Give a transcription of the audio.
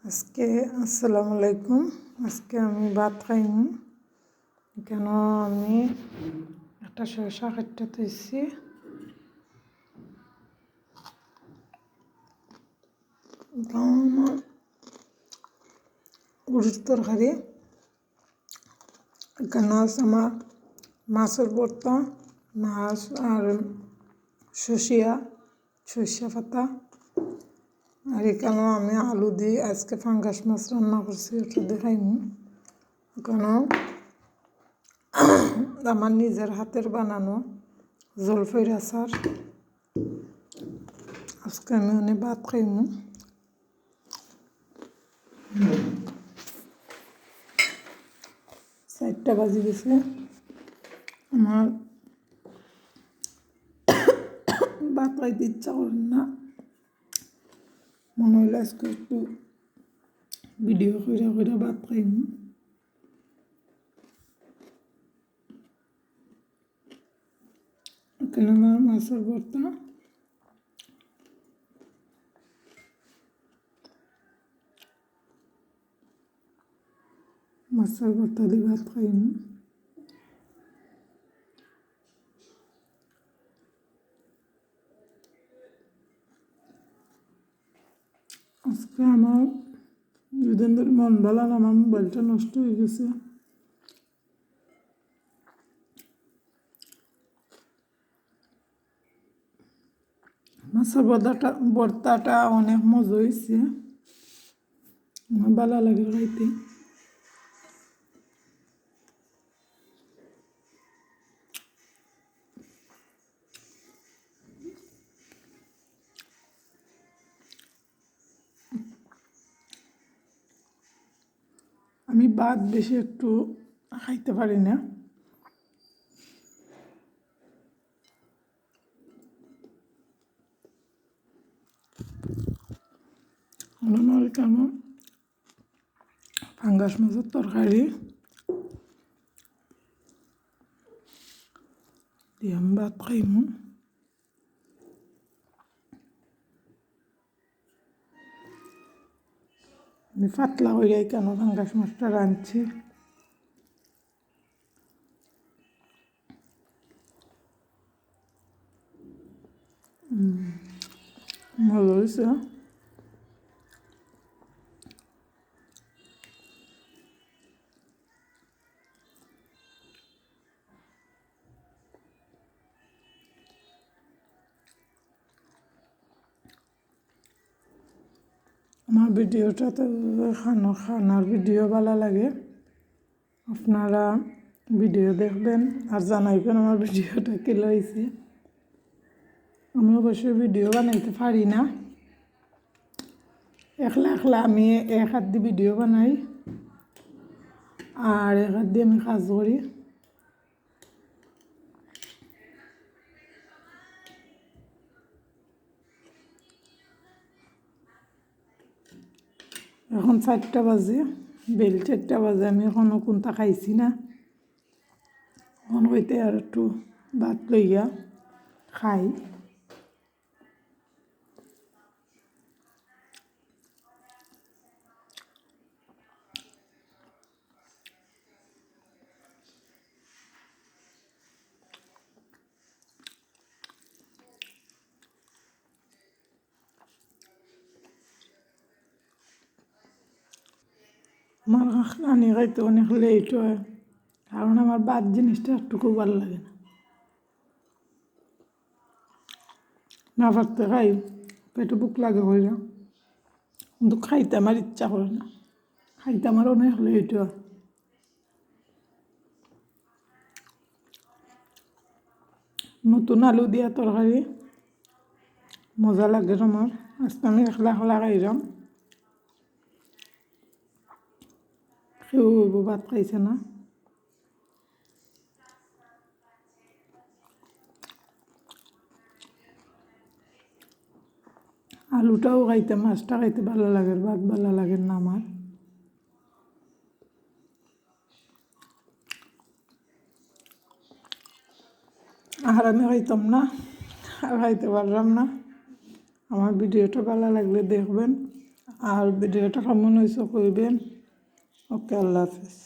আজকে আসসালামু আলাইকুম। আজকে আমি ভাত খাইম। কেন আমি একটা শসা কাটতে তৈছি। আমার উড়ির তরকারি, এখানে আছে আমার মাছের ভর্তা, মাছ আর সর্ষে পাতা। আর এখানেও আমি আলু দিয়ে আজকে ফাঙ্গাস মাছ রান্না করছি, ওটা দেখাইম। এখানেও আমার নিজের হাতের বানানো জলফাইয়ের আচার। আজকে আমি অনেক ভাত খাইম। 4টা বাজে গেছে। আমার ভাত খাইতে ইচ্ছা করে না, মনে হইলে আজকে একটু ভিডিও করে ভাত খাইম। এখানে আমার মাছের ভর্তা, মাছের ভর্তা দিয়ে ভাত খাইম। আজকে আমার দুদিন ধরে মন ভালো না, আমার মোবাইলটা নষ্ট হয়ে গেছে। মাছের ভর্তাটা অনেক মজা হয়েছে, আমার ভালো লাগে খাইতে। আমি ভাত বেশি একটু খাইতে পারি না। আমার কেমন ফাঙ্গাস মাছের তরকারি দিয়ে আমি ভাত খাইম। আমি পাতলা হয়ে কেন ফাঙ্গাস মাছটা রাঁধছি। ভালো হয়েছে। আমার ভিডিওটাতে খানার ভিডিও ভালো লাগে, আপনারা ভিডিও দেখবেন আর জানাইবেন আমার ভিডিওটা কি হয়েছে। আমি অবশ্যই ভিডিও বানাইতে পারি না, একলা আমি এক হাত দিয়ে ভিডিও বানাই আর এক হাত দিয়ে আমি কাজ করি। এখন 4টা বাজে, বেল 4টা বাজে, আমি এখনও কোনটা খাইছি না। এখন হইতে আর একটু ভাত লইয়া খাই। আমার রানি খাইতে অনেক লেট হয়, কারণ আমার ভাত জিনিসটা একটু ভালো লাগে না। না পারতে খাই, পেটে বুক লাগে হয়ে না, কিন্তু খাইতে আমার ইচ্ছা করে না, খাইতে আমার অনেক লেট হয়। নতুন আলু দিয়া তরকারি মজা লাগে আমার। আজকে আমি একলা খাইলাম, কেউ ভাত খাইছে না। আলুটাও খাইতে, মাছটা খাইতে ভালো লাগে, ভাত ভালো লাগে না আমার। আর আমি খাইতাম না, আর খাইতে পারলাম না। আমার ভিডিওটা ভালো লাগলে দেখবেন আর ভিডিওটা কেমন হয়েছে কইবেন। ওকে, আল্লাহ হাফেজ।